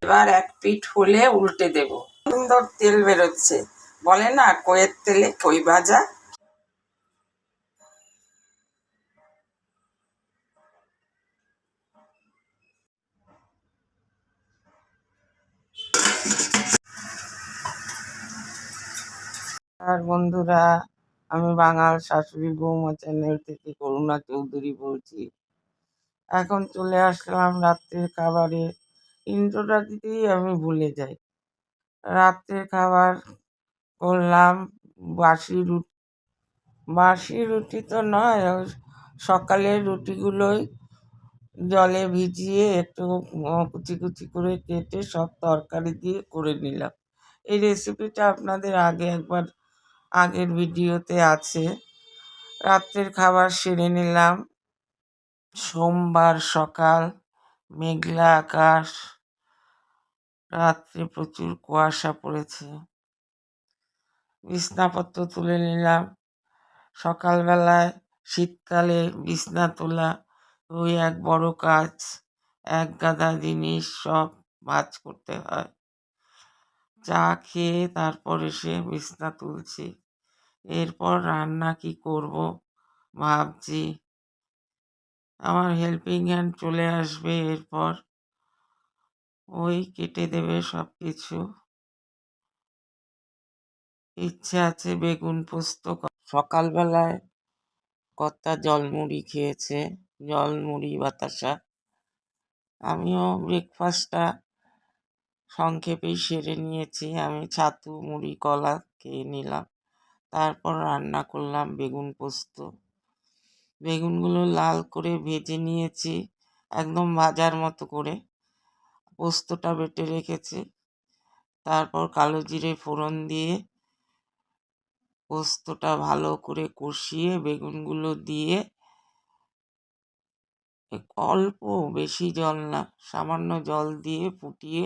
এবার এক পিঠ হলে উল্টে দেব। সুন্দর তেল বেরোচ্ছে, বলে না কইয়ের তেলে কই ভাজা। আর বন্ধুরা, আমি বাঙাল শাশুড়ি বৌমা চ্যানেল থেকে করুণা চৌধুরী বলছি। এখন চলে আসলাম রাত্রের খাবারে। ইন্ট্রোটা দিতেই আমি ভুলে যাই। রাত্রের খাবার করলাম বাসি রুটি তো নয়, সকালের রুটিগুলোই জলে ভিজিয়ে একটু কুচি কুচি করে কেটে সব তরকারি দিয়ে করে নিলাম। এই রেসিপিটা আপনাদের একবার আগের ভিডিওতে আছে। রাত্রের খাবার সেরে নিলাম। সোমবার সকাল, মেঘলা আকাশ, রাত্রে প্রচুর কুয়াশা পড়েছে। বিছনাপত্র তুলে নিলাম। সকালবেলায় শীতকালে বিছনা তোলা ওই এক বড় কাজ। এক গাদা জিনিস সব ভাঁজ করতে হয়। চা খেয়ে তারপর এসে বিছনা তুলছি। এরপর রান্না কি করব ভাবছি। আমার হেল্পিং হ্যান্ড চলে আসবে, এরপর ওই কেটে দেবে সব কিছু। ইচ্ছে আছে বেগুন পোস্ত। সকালবেলায় কর্তা জলমুড়ি খেয়েছে, জলমুড়ি বাতাসা। আমিও ব্রেকফাস্টটা সংক্ষেপেই সেরে নিয়েছি। আমি ছাতু মুড়ি কলা খেয়ে নিলাম। তারপর রান্না করলাম বেগুন পোস্ত। বেগুনগুলো লাল করে ভেজে নিয়েছি, একদম ভাজার মতো করে। পোস্তটা বেটে রেখেছি। তারপর কালো জিরে ফোড়ন দিয়ে পোস্তটা ভালো করে কষিয়ে বেগুনগুলো দিয়ে অল্প, বেশি জল না, সামান্য জল দিয়ে ফুটিয়ে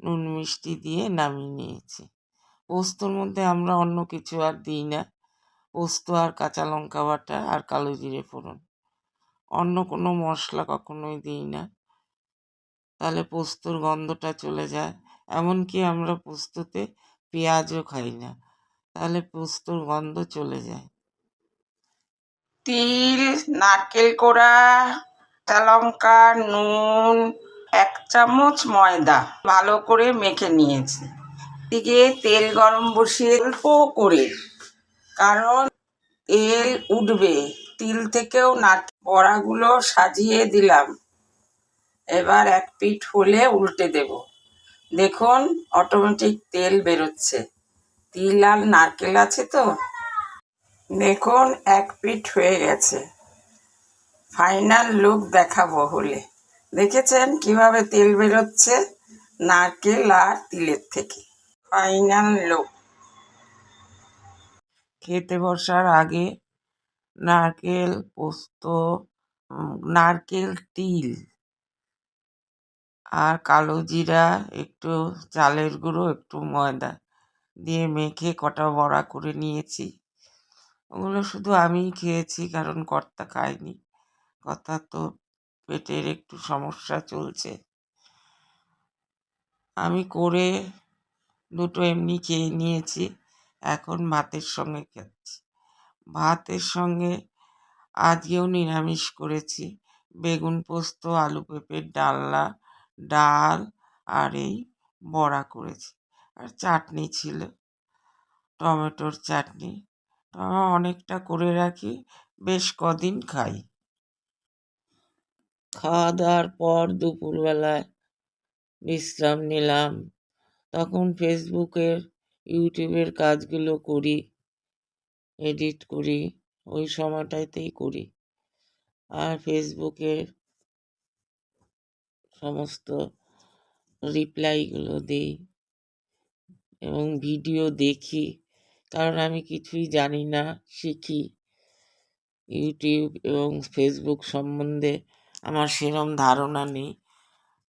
নুন মিষ্টি দিয়ে নামিয়ে নিয়েছি। পোস্তর মধ্যে আমরা অন্য কিছু আর দিই না। পোস্ত আর কাঁচা লঙ্কা বাটা আর কালো জিরে ফোড়ন, অন্য কোনো মশলা কখনোই দিই না, তাহলে পোস্তর গন্ধটা চলে যায়। এমনকি আমরা পোস্ততে পেঁয়াজও খাই না, তাহলে পোস্তর গন্ধ চলে যায়। তিল, নারকেল কোড়া, কাঁচা লঙ্কা, নুন, 1 চামচ ময়দা ভালো করে মেখে নিয়েছি। দিকে তেল গরম বসিয়ে অল্প করে, কারণ তেল উঠবে তিল থেকেও। বড়াগুলো সাজিয়ে দিলাম। এবার এক পিঠ হলে উল্টে দেব। দেখুন অটোমেটিক তেল বেরোচ্ছে। তিল আর নারকেল আছে তো। দেখুন এক পিঠ হয়ে গেছে। ফাইনাল লুক দেখাবো হলে। দেখেছেন কিভাবে তেল বেরোচ্ছে নারকেল আর তিলের থেকে। Final look. খেতে বসার আগে নারকেল, পোস্ত, নারকেল, তিল আর কালো জিরা, একটু চালের গুঁড়ো, একটু ময়দা দিয়ে মেখে কটা বড়া করে নিয়েছি। ওগুলো শুধু আমিই খেয়েছি, কারণ কর্তা খায়নি। কর্তা তো পেটের একটু সমস্যা চলছে। আমি করে দুটো এমনি খেয়ে নিয়েছি। এখন ভাতের সঙ্গে খাচ্ছি। ভাতের সঙ্গে আজকেও নিরামিষ করেছি। বেগুন পোস্ত, আলু পেঁপের ডালনা, ডাল আর এই বড়া করেছি। আর চাটনি ছিল, টমেটোর চাটনি। অনেকটা করে রাখি, বেশ কদিন খাই। খাওয়া দাওয়ার পর দুপুরবেলায় বিশ্রাম নিলাম। তখন ফেসবুকের, ইউটিউবের কাজগুলো করি, এডিট করি, ওই সময়টাতেই করি। আর ফেসবুকের সমস্ত রিপ্লাইগুলো দিই এবং ভিডিও দেখি, কারণ আমি কিছুই জানি না, শিখি। ইউটিউব এবং ফেসবুক সম্বন্ধে আমার সেরম ধারণা নেই।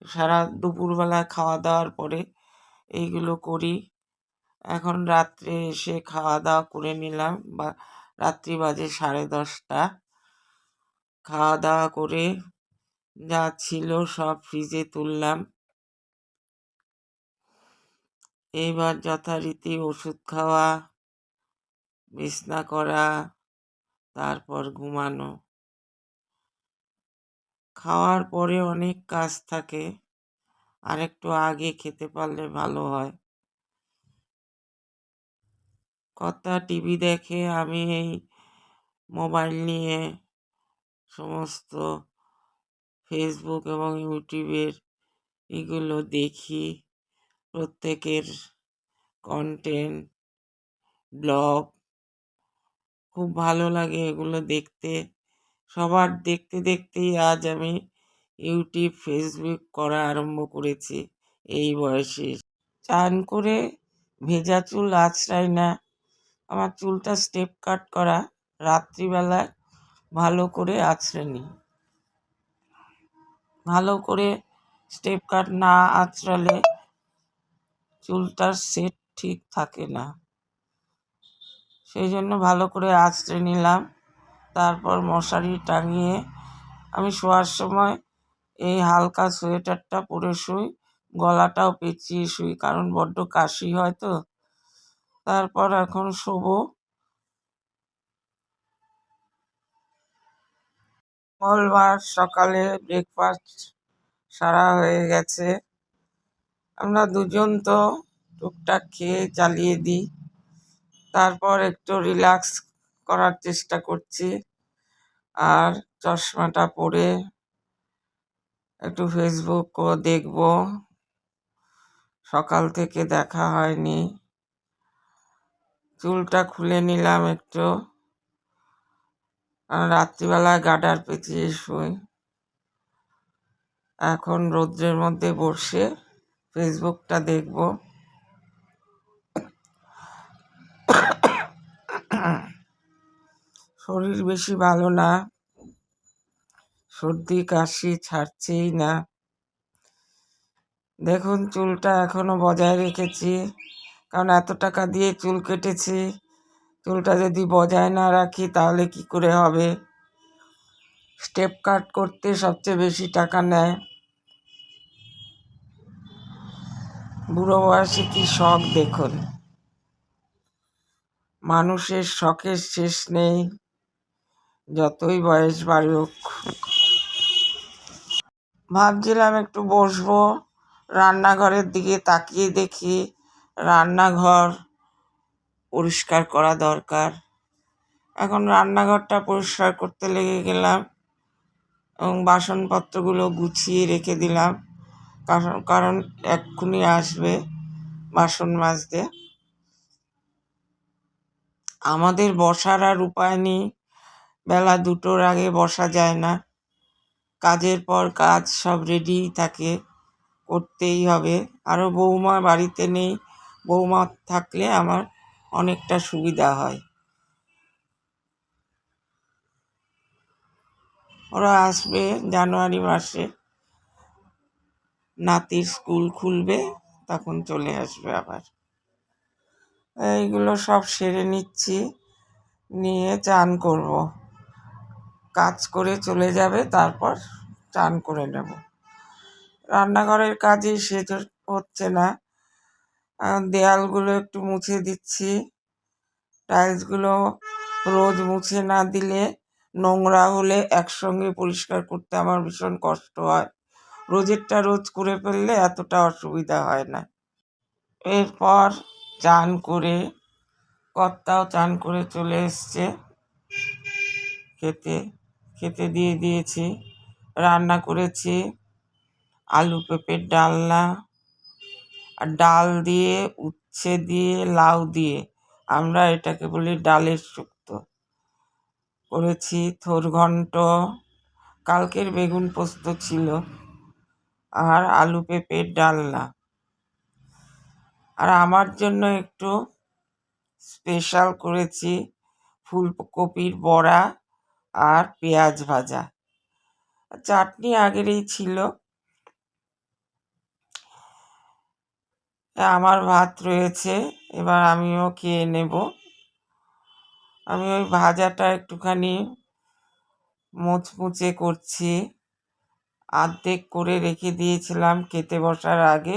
সারা দুপুরবেলা খাওয়া দাওয়ার পরে এইগুলো করি। এখন রাত্রে এসে খাওয়া দাওয়া করে নিলাম, বা রাত্রি বাজে 10:30। খাওয়া দাওয়া করে যা ছিল সব ফ্রিজে তুললাম। এইবার যথারীতি ওষুধ খাওয়া, বিছনা করা, তারপর ঘুমানো। খাওয়ার পরে অনেক কাজ থাকে, আর একটু আগে খেতে পারলে ভালো হয়। কথা টিভি দেখে আমি এই মোবাইল নিয়ে সমস্ত ফেসবুক এবং ইউটিউবের এগুলো দেখি, প্রত্যেকের কন্টেন্ট, ব্লগ। খুব ভালো লাগে এগুলো দেখতে। সবার দেখতে দেখতেই আজ আমি ইউটিউব, ফেসবুক করা আরম্ভ করেছি এই বয়সে। চান করে ভেজা চুল আঁচড়াই না। আমার চুলটা স্টেপ কাট করা, রাত্রিবেলা ভালো করে আঁচড়ে নিই। ভালো করে স্টেপ কাট না আঁচড়ালে চুলটার সেট ঠিক থাকে না, সেই জন্য ভালো করে আঁচড়ে নিলাম। তারপর মশারি টাঙিয়ে আমি শোয়ার সময় এই হালকা সোয়েটারটা পরে শুই, গলাটাও পেঁচিয়ে শুই, কারণ বড্ড কাশি হয় তো। তারপর এখন শোবো। মঙ্গলবার সকালে ব্রেকফাস্ট সারা হয়ে গেছে। আমরা দুজন তো টুকটাক খেয়ে চালিয়ে দিই। তারপর একটু রিল্যাক্স করার চেষ্টা করছি, আর চশমাটা পরে একটু ফেসবুকও দেখব। সকাল থেকে দেখা হয়নি। চুলটা খুলে নিলাম একটু, রাত্রিবেলায় গার্ডার পেঁচিয়ে শুই। এখন রৌদ্রের মধ্যে বসে ফেসবুকটা দেখব। শরীর বেশি ভালো না, সর্দি কাশি ছাড়ছেই না। দেখুন চুলটা এখনো বজায় রেখেছি, কারণ এত টাকা দিয়ে চুল কেটেছি। চুলটা যদি বজায় না রাখি তাহলে কি করে হবে? স্টেপ কাট করতে সবচেয়ে বেশি টাকা নেয়। বুড়ো বয়সে কি শখ দেখুন। মানুষের শখের শেষ নেই, যতই বয়স বাড়ুক। ভাবছিলাম একটু বসবো, রান্নাঘরের দিকে তাকিয়ে দেখি রান্নাঘর পরিষ্কার করা দরকার। এখন রান্নাঘরটা পরিষ্কার করতে লেগে গেলাম এবং বাসনপত্রগুলো গুছিয়ে রেখে দিলাম, কারণ এক্ষুনি আসবে বাসন মাজতে। আমাদের বসার আর উপায় নেই, বেলা 2টোর আগে বসা যায় না। কাজের পর কাজ সব রেডি থাকে, করতেই হবে। আরও বৌমা বাড়িতে নেই, বৌমা থাকলে আমার অনেকটা সুবিধা হয়। ওরা আসবে জানুয়ারি মাসে, নাতির স্কুল খুলবে, তখন চলে আসবে আবার। এইগুলো সব সেরে নিচ্ছি, নিয়ে চান করব। কাজ করে চলে যাবে, তারপর চান করে নেব। রান্নাঘরের কাজই শেষ হচ্ছে না। দেয়ালগুলো একটু মুছে দিচ্ছি। টাইলসগুলো রোজ মুছে না দিলে, নোংরা হলে একসঙ্গে পরিষ্কার করতে আমার ভীষণ কষ্ট হয়। রোজেরটা রোজ করে ফেললে এতটা অসুবিধা হয় না। এরপর চান করে, কর্তাও চান করে চলে এসছে, খেতে দিয়ে দিয়েছি। রান্না করেছি আলু পেঁপের ডালনা, আর ডাল দিয়ে, উচ্ছে দিয়ে, লাউ দিয়ে, আমরা এটাকে বলি ডালের শুক্তো করেছি। থোর ঘন্ট, কালকের বেগুন পোস্ত ছিল, আর আলু পেঁপের ডালনা। আর আমার জন্য একটু স্পেশাল করেছি ফুলকপির বড়া আর পেঁয়াজ ভাজা। চাটনি আগেরই ছিল। আমার ভাত রয়েছে, এবার আমিও খেয়ে নেব। আমি ওই ভাজাটা একটুখানি মুচমুচে করছি, অর্ধেক করে রেখে দিয়েছিলাম খেতে বসার আগে,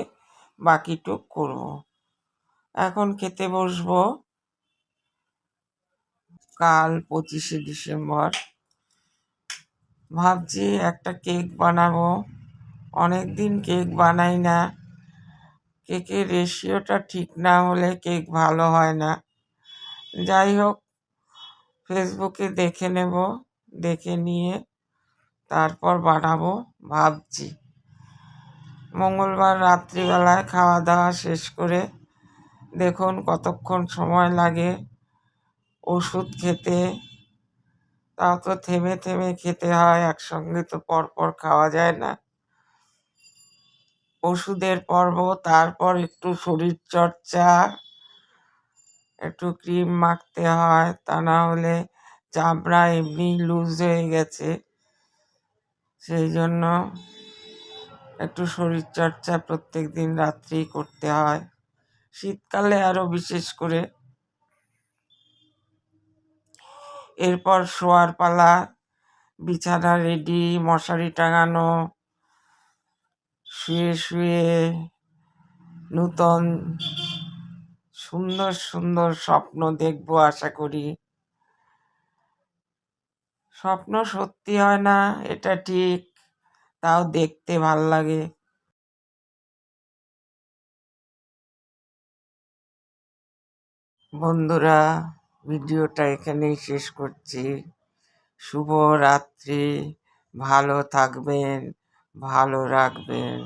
বাকিটুক করব। এখন খেতে বসবো কাল 25শে ডিসেম্বর। ভাবছি একটা কেক বানাবো, অনেকদিন কেক বানাই না। কেকের রেশিওটা ঠিক না হলে কেক ভালো হয় না। যাই হোক, ফেসবুকে দেখে নেব, দেখে নিয়ে তারপর বানাবো ভাবছি। মঙ্গলবার রাত্রিবেলায় খাওয়া দাওয়া শেষ করে দেখুন কতক্ষণ সময় লাগে ওষুধ খেতে। তাও তো থেমে থেমে খেতে হয়, একসঙ্গে তো পরপর খাওয়া যায় না। ওষুধের পর্ব, তারপর একটু শরীর চর্চা, একটু ক্রিম মাখতে হয়, তা না হলে চামড়া এমনি লুজ হয়ে গেছে। সেই জন্য একটু শরীর চর্চা প্রত্যেক দিন রাত্রি করতে হয়, শীতকালে আরো বিশেষ করে। এরপর শোয়ার পালা, বিছানা রেডি, মশারি টাঙানো, শুয়ে শুয়ে নূতন সুন্দর সুন্দর স্বপ্ন দেখবো আশা করি। স্বপ্ন সত্যি হয় না এটা ঠিক, তাও দেখতে ভাল লাগে। বন্ধুরা, ভিডিওটা এখানেই শেষ করছি। শুভ রাত্রি, ভালো থাকবেন, ভালো রাখবেন।